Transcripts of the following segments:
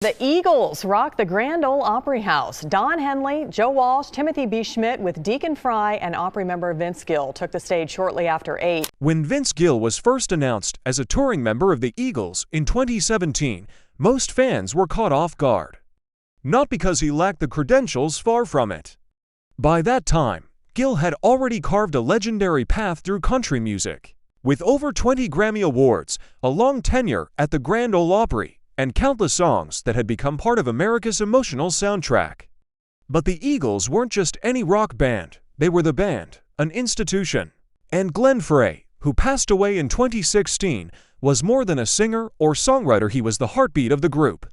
The Eagles rock the Grand Ole Opry House. Don Henley, Joe Walsh, Timothy B. Schmidt with Deacon Frey and Opry member Vince Gill took the stage shortly after 8. When Vince Gill was first announced as a touring member of the Eagles in 2017, most fans were caught off guard. Not because he lacked the credentials, far from it. By that time, Gill had already carved a legendary path through country music. With over 20 Grammy Awards, a long tenure at the Grand Ole Opry, and countless songs that had become part of America's emotional soundtrack. But the Eagles weren't just any rock band, they were the band, an institution. And Glenn Frey, who passed away in 2016, was more than a singer or songwriter, he was the heartbeat of the group.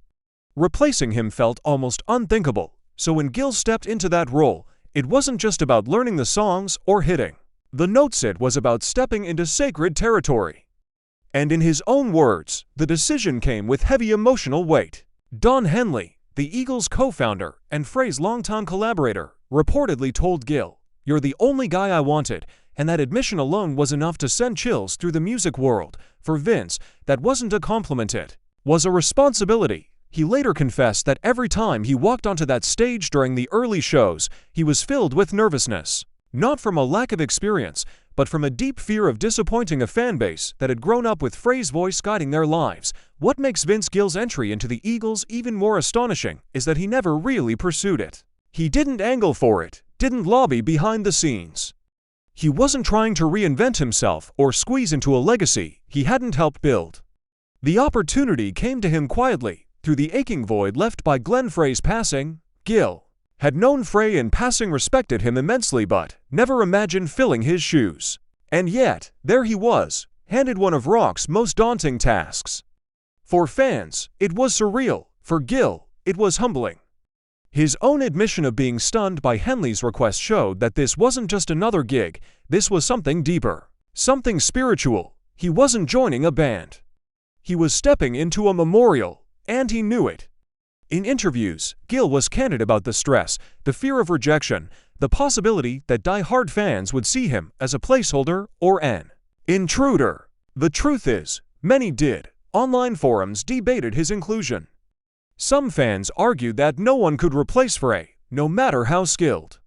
Replacing him felt almost unthinkable, so when Gill stepped into that role, it wasn't just about learning the songs or hitting the notes, it was about stepping into sacred territory. And in his own words, the decision came with heavy emotional weight. Don Henley, the Eagles' co-founder and Frey's longtime collaborator, reportedly told Gill, "You're the only guy I wanted," and that admission alone was enough to send chills through the music world. For Vince, that wasn't a compliment, it was a responsibility. He later confessed that every time he walked onto that stage during the early shows, he was filled with nervousness. Not from a lack of experience, but from a deep fear of disappointing a fanbase that had grown up with Frey's voice guiding their lives. What makes Vince Gill's entry into the Eagles even more astonishing is that he never really pursued it. He didn't angle for it, didn't lobby behind the scenes. He wasn't trying to reinvent himself or squeeze into a legacy he hadn't helped build. The opportunity came to him quietly, through the aching void left by Glenn Frey's passing. Gill had known Frey in passing, respected him immensely, but never imagined filling his shoes. And yet, there he was, handed one of rock's most daunting tasks. For fans, it was surreal. For Gill, it was humbling. His own admission of being stunned by Henley's request showed that this wasn't just another gig, this was something deeper, something spiritual. He wasn't joining a band. He was stepping into a memorial, and he knew it. In interviews, Gill was candid about the stress, the fear of rejection, the possibility that die-hard fans would see him as a placeholder or an intruder. The truth is, many did. Online forums debated his inclusion. Some fans argued that no one could replace Frey, no matter how skilled.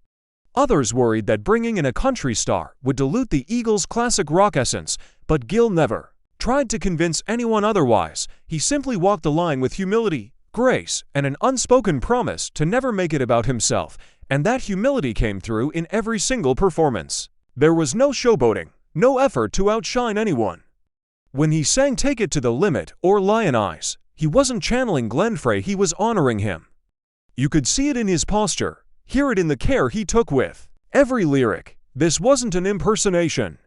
Others worried that bringing in a country star would dilute the Eagles' classic rock essence, but Gill never tried to convince anyone otherwise. He simply walked the line with humility, grace, and an unspoken promise to never make it about himself, and that humility came through in every single performance. There was no showboating, no effort to outshine anyone. When he sang "Take It to the Limit" or "Lionize," he wasn't channeling Glenn Frey, he was honoring him. You could see it in his posture, hear it in the care he took with every lyric. This wasn't an impersonation.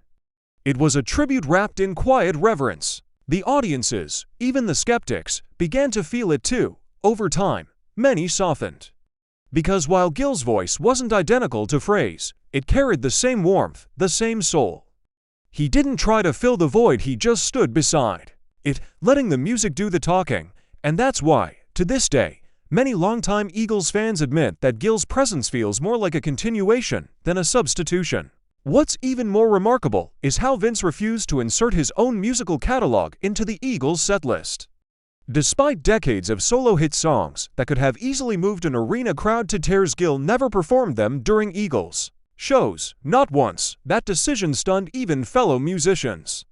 It was a tribute wrapped in quiet reverence. The audiences, even the skeptics, began to feel it too. Over time, many softened. Because while Gill's voice wasn't identical to Frey's, it carried the same warmth, the same soul. He didn't try to fill the void, he just stood beside it, letting the music do the talking. And that's why, to this day, many longtime Eagles fans admit that Gill's presence feels more like a continuation than a substitution. What's even more remarkable is how Vince refused to insert his own musical catalog into the Eagles' setlist. Despite decades of solo hit songs that could have easily moved an arena crowd to tears, Gill never performed them during Eagles shows, not once. That decision stunned even fellow musicians.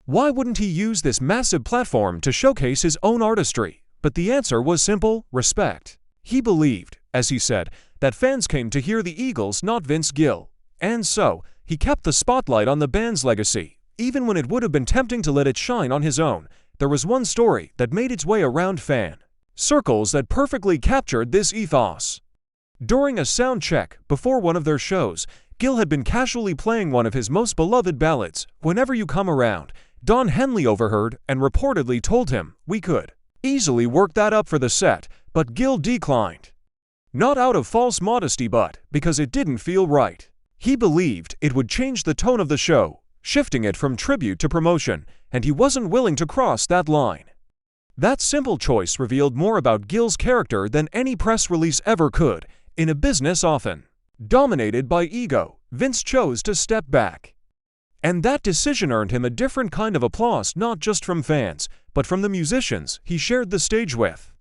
Why wouldn't he use this massive platform to showcase his own artistry? But the answer was simple: respect. He believed, as he said, that fans came to hear the Eagles, not Vince Gill. And so, he kept the spotlight on the band's legacy, even when it would have been tempting to let it shine on his own. There was one story that made its way around fan circles that perfectly captured this ethos. During a sound check before one of their shows, Gill had been casually playing one of his most beloved ballads, "Whenever You Come Around." Don Henley overheard and reportedly told him, "We could easily work that up for the set," but Gill declined. Not out of false modesty, but because it didn't feel right. He believed it would change the tone of the show, shifting it from tribute to promotion, and he wasn't willing to cross that line. That simple choice revealed more about Gill's character than any press release ever could. In a business often dominated by ego, Vince chose to step back. And that decision earned him a different kind of applause, not just from fans, but from the musicians he shared the stage with.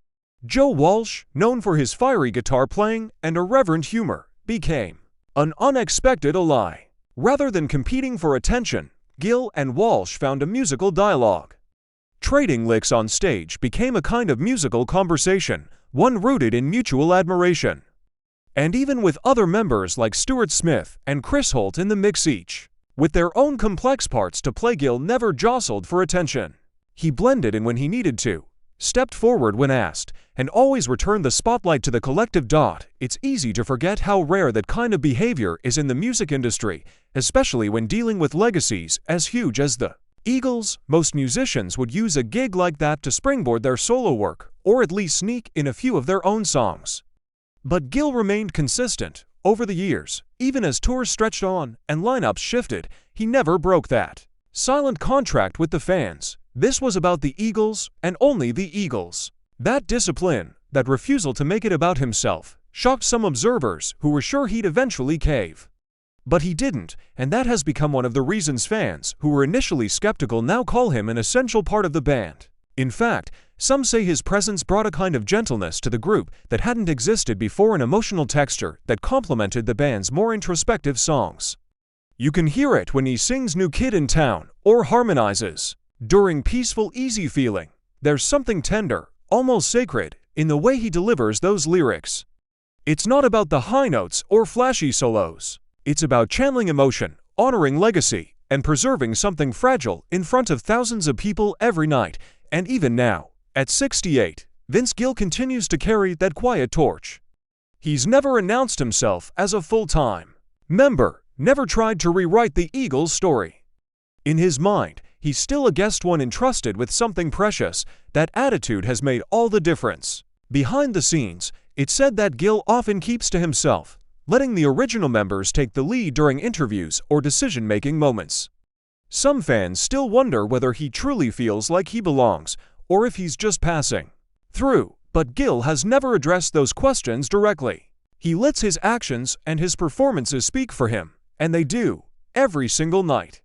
Joe Walsh, known for his fiery guitar playing and irreverent humor, became an unexpected ally. Rather than competing for attention, Gill and Walsh found a musical dialogue. Trading licks on stage became a kind of musical conversation, one rooted in mutual admiration. And even with other members like Stuart Smith and Chris Holt in the mix, each with their own complex parts to play, Gill never jostled for attention. He blended in when he needed to, stepped forward when asked, and always returned the spotlight to the collective. It's easy to forget how rare that kind of behavior is in the music industry, especially when dealing with legacies as huge as the Eagles. Most musicians would use a gig like that to springboard their solo work, or at least sneak in a few of their own songs. But Gill remained consistent. Over the years, even as tours stretched on and lineups shifted, he never broke that silent contract with the fans. This was about the Eagles and only the Eagles. That discipline, that refusal to make it about himself, shocked some observers who were sure he'd eventually cave. But he didn't, and that has become one of the reasons fans who were initially skeptical now call him an essential part of the band. In fact, some say his presence brought a kind of gentleness to the group that hadn't existed before, an emotional texture that complemented the band's more introspective songs. You can hear it when he sings New Kid in Town or harmonizes during Peaceful Easy Feeling. There's something tender, almost sacred, in the way he delivers those lyrics. It's not about the high notes or flashy solos. It's about channeling emotion, honoring legacy, and preserving something fragile in front of thousands of people every night. And even now, at 68, Vince Gill continues to carry that quiet torch. He's never announced himself as a full-time member, never tried to rewrite the Eagles' story. In his mind, he's still a guest, one entrusted with something precious. That attitude has made all the difference. Behind the scenes, it's said that Gill often keeps to himself, letting the original members take the lead during interviews or decision-making moments. Some fans still wonder whether he truly feels like he belongs, or if he's just passing through. But Gill has never addressed those questions directly. He lets his actions and his performances speak for him, and they do, every single night.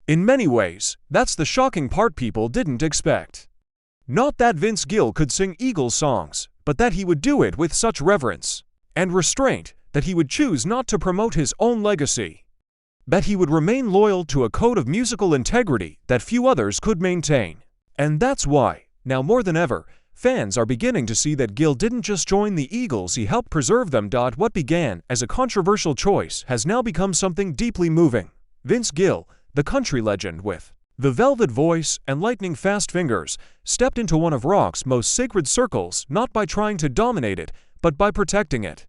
In many ways, that's the shocking part people didn't expect. Not that Vince Gill could sing Eagles songs, but that he would do it with such reverence and restraint, that he would choose not to promote his own legacy, that he would remain loyal to a code of musical integrity that few others could maintain. And that's why, now more than ever, fans are beginning to see that Gill didn't just join the Eagles, he helped preserve them. What began as a controversial choice has now become something deeply moving. Vince Gill, the country legend with the velvet voice and lightning-fast fingers, stepped into one of rock's most sacred circles, not by trying to dominate it, but by protecting it.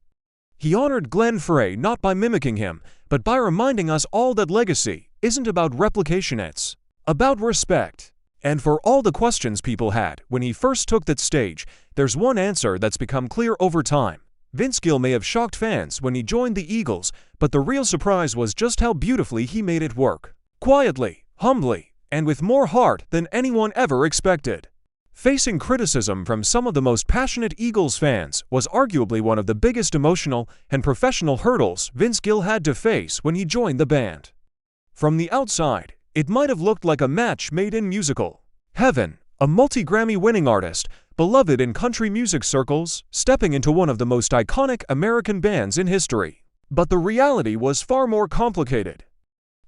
He honored Glenn Frey not by mimicking him, but by reminding us all that legacy isn't about replication, it's about respect. And for all the questions people had when he first took that stage, there's one answer that's become clear over time. Vince Gill may have shocked fans when he joined the Eagles, but the real surprise was just how beautifully he made it work. Quietly, humbly, and with more heart than anyone ever expected. Facing criticism from some of the most passionate Eagles fans was arguably one of the biggest emotional and professional hurdles Vince Gill had to face when he joined the band. From the outside, it might have looked like a match made in musical heaven, a multi-Grammy-winning artist, beloved in country music circles, stepping into one of the most iconic American bands in history. But the reality was far more complicated.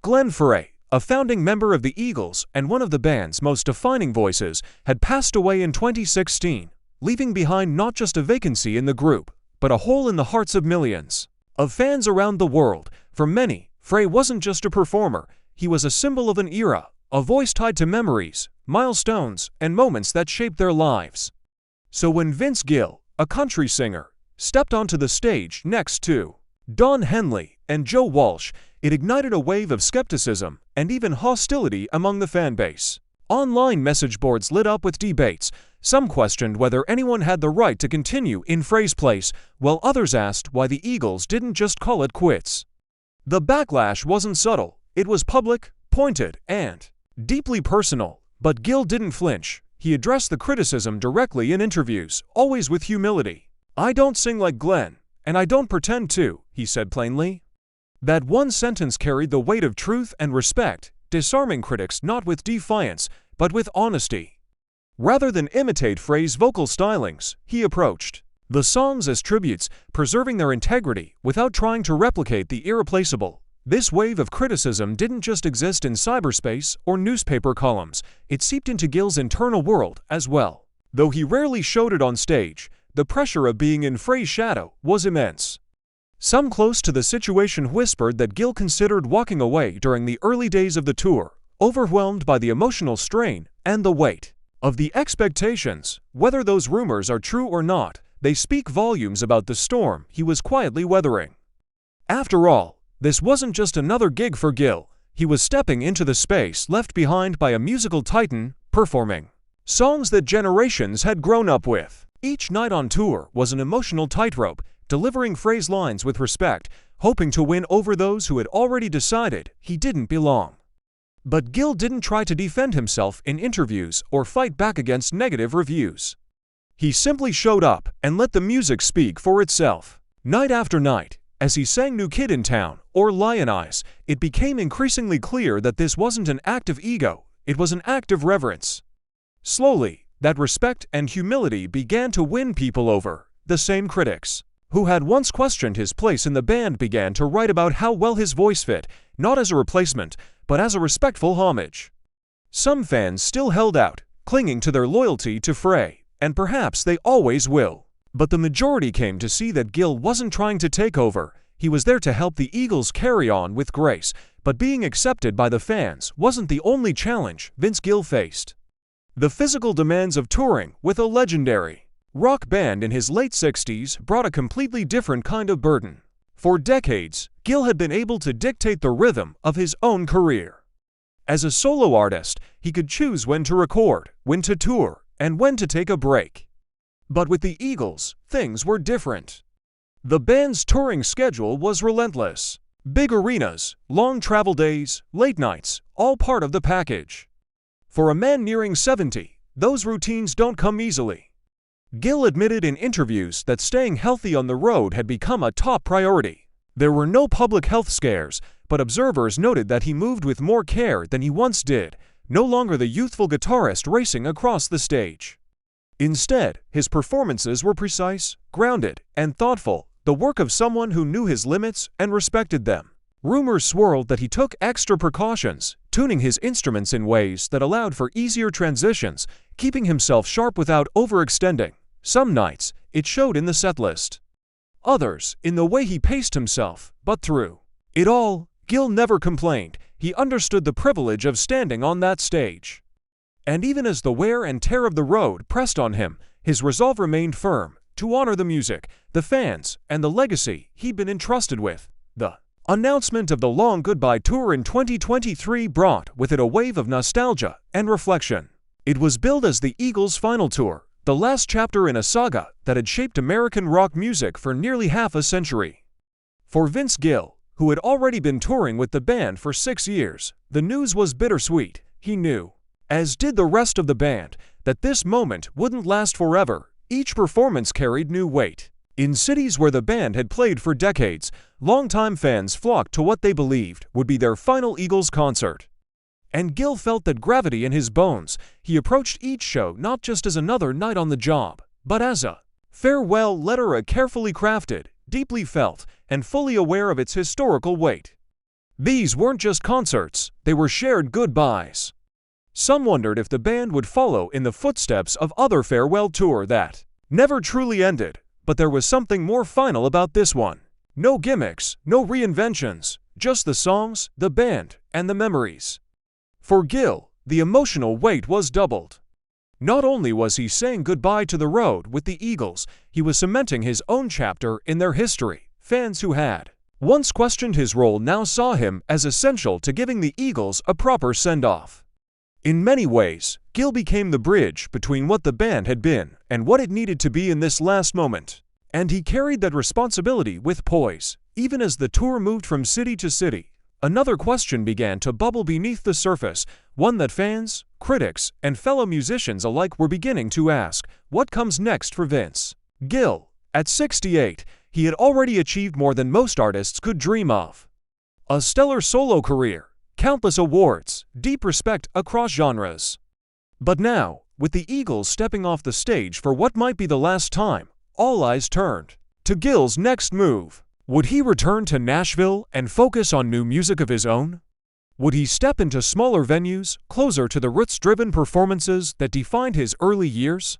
Glenn Frey, a founding member of the Eagles and one of the band's most defining voices, had passed away in 2016, leaving behind not just a vacancy in the group, but a hole in the hearts of millions of fans around the world. For many, Frey wasn't just a performer, he was a symbol of an era, a voice tied to memories, milestones, and moments that shaped their lives. So when Vince Gill, a country singer, stepped onto the stage next to Don Henley and Joe Walsh, it ignited a wave of skepticism and even hostility among the fanbase. Online message boards lit up with debates. Some questioned whether anyone had the right to continue in Frey's place, while others asked why the Eagles didn't just call it quits. The backlash wasn't subtle. It was public, pointed, and deeply personal. But Gill didn't flinch. He addressed the criticism directly in interviews, always with humility. "I don't sing like Glenn, and I don't pretend to," he said plainly. That one sentence carried the weight of truth and respect, disarming critics not with defiance, but with honesty. Rather than imitate Frey's vocal stylings, he approached the songs as tributes, preserving their integrity without trying to replicate the irreplaceable. This wave of criticism didn't just exist in cyberspace or newspaper columns, it seeped into Gill's internal world as well. Though he rarely showed it on stage, the pressure of being in Frey's shadow was immense. Some close to the situation whispered that Gill considered walking away during the early days of the tour, overwhelmed by the emotional strain and the weight of the expectations. Whether those rumors are true or not, they speak volumes about the storm he was quietly weathering. After all, this wasn't just another gig for Gill. He was stepping into the space left behind by a musical titan, performing songs that generations had grown up with. Each night on tour was an emotional tightrope, delivering Frey's lines with respect, hoping to win over those who had already decided he didn't belong. But Gill didn't try to defend himself in interviews or fight back against negative reviews. He simply showed up and let the music speak for itself. Night after night, as he sang New Kid in Town or Lion Eyes, it became increasingly clear that this wasn't an act of ego, it was an act of reverence. Slowly, that respect and humility began to win people over. The same critics who had once questioned his place in the band began to write about how well his voice fit, not as a replacement, but as a respectful homage. Some fans still held out, clinging to their loyalty to Frey, and perhaps they always will. But the majority came to see that Gill wasn't trying to take over. He was there to help the Eagles carry on with grace, but being accepted by the fans wasn't the only challenge Vince Gill faced. The physical demands of touring with a legendary rock band in his late 60s brought a completely different kind of burden. For decades, Gill had been able to dictate the rhythm of his own career. As a solo artist, he could choose when to record, when to tour, and when to take a break. But with the Eagles, things were different. The band's touring schedule was relentless. Big arenas, long travel days, late nights, all part of the package. For a man nearing 70, those routines don't come easily. Gill admitted in interviews that staying healthy on the road had become a top priority. There were no public health scares, but observers noted that he moved with more care than he once did, no longer the youthful guitarist racing across the stage. Instead, his performances were precise, grounded, and thoughtful, the work of someone who knew his limits and respected them. Rumors swirled that he took extra precautions, tuning his instruments in ways that allowed for easier transitions, keeping himself sharp without overextending. Some nights, it showed in the setlist. Others, in the way he paced himself, but through it all, Gill never complained. He understood the privilege of standing on that stage. And even as the wear and tear of the road pressed on him, his resolve remained firm, to honor the music, the fans, and the legacy he'd been entrusted with. The announcement of the Long Goodbye Tour in 2023 brought with it a wave of nostalgia and reflection. It was billed as the Eagles' final tour, the last chapter in a saga that had shaped American rock music for nearly half a century. For Vince Gill, who had already been touring with the band for 6 years, the news was bittersweet. He knew, as did the rest of the band, that this moment wouldn't last forever. Each performance carried new weight. In cities where the band had played for decades, longtime fans flocked to what they believed would be their final Eagles concert. And Gill felt that gravity in his bones. He approached each show not just as another night on the job, but as a farewell letter, a carefully crafted, deeply felt, and fully aware of its historical weight. These weren't just concerts, they were shared goodbyes. Some wondered if the band would follow in the footsteps of other farewell tour that never truly ended, but there was something more final about this one. No gimmicks, no reinventions, just the songs, the band, and the memories. For Gill, the emotional weight was doubled. Not only was he saying goodbye to the road with the Eagles, he was cementing his own chapter in their history. Fans who had once questioned his role now saw him as essential to giving the Eagles a proper send-off. In many ways, Gill became the bridge between what the band had been and what it needed to be in this last moment. And he carried that responsibility with poise. Even as the tour moved from city to city, another question began to bubble beneath the surface, one that fans, critics, and fellow musicians alike were beginning to ask: what comes next for Vince Gill? At 68, he had already achieved more than most artists could dream of. A stellar solo career, countless awards, deep respect across genres. But now, with the Eagles stepping off the stage for what might be the last time, all eyes turned to Gill's next move. Would he return to Nashville and focus on new music of his own? Would he step into smaller venues, closer to the roots-driven performances that defined his early years?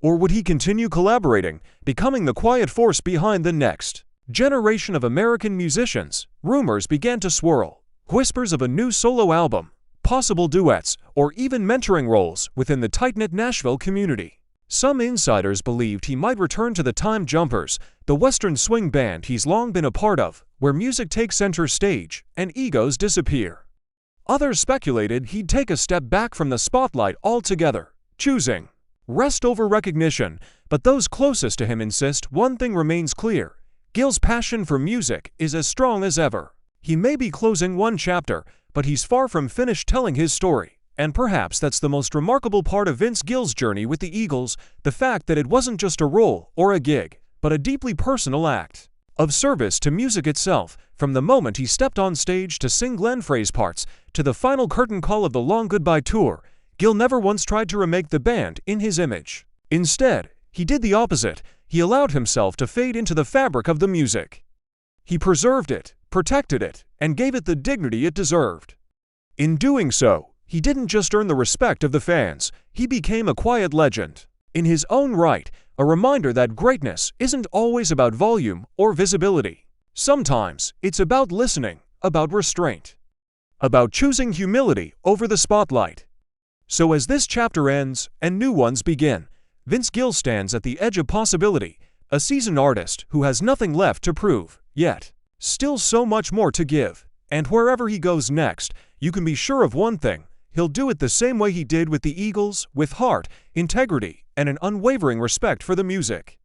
Or would he continue collaborating, becoming the quiet force behind the next generation of American musicians? Rumors began to swirl, whispers of a new solo album, possible duets, or even mentoring roles within the tight-knit Nashville community. Some insiders believed he might return to the Time Jumpers, the Western swing band he's long been a part of, where music takes center stage and egos disappear. Others speculated he'd take a step back from the spotlight altogether, choosing rest over recognition, but those closest to him insist one thing remains clear: Gill's passion for music is as strong as ever. He may be closing one chapter, but he's far from finished telling his story. And perhaps that's the most remarkable part of Vince Gill's journey with the Eagles, the fact that it wasn't just a role or a gig, but a deeply personal act of service to music itself. From the moment he stepped on stage to sing Glenn Frey's parts, to the final curtain call of the Long Goodbye Tour, Gill never once tried to remake the band in his image. Instead, he did the opposite. He allowed himself to fade into the fabric of the music. He preserved it, protected it, and gave it the dignity it deserved. In doing so, he didn't just earn the respect of the fans, he became a quiet legend in his own right, a reminder that greatness isn't always about volume or visibility. Sometimes it's about listening, about restraint, about choosing humility over the spotlight. So as this chapter ends and new ones begin, Vince Gill stands at the edge of possibility, a seasoned artist who has nothing left to prove, yet still so much more to give. And wherever he goes next, you can be sure of one thing: he'll do it the same way he did with the Eagles, with heart, integrity, and an unwavering respect for the music.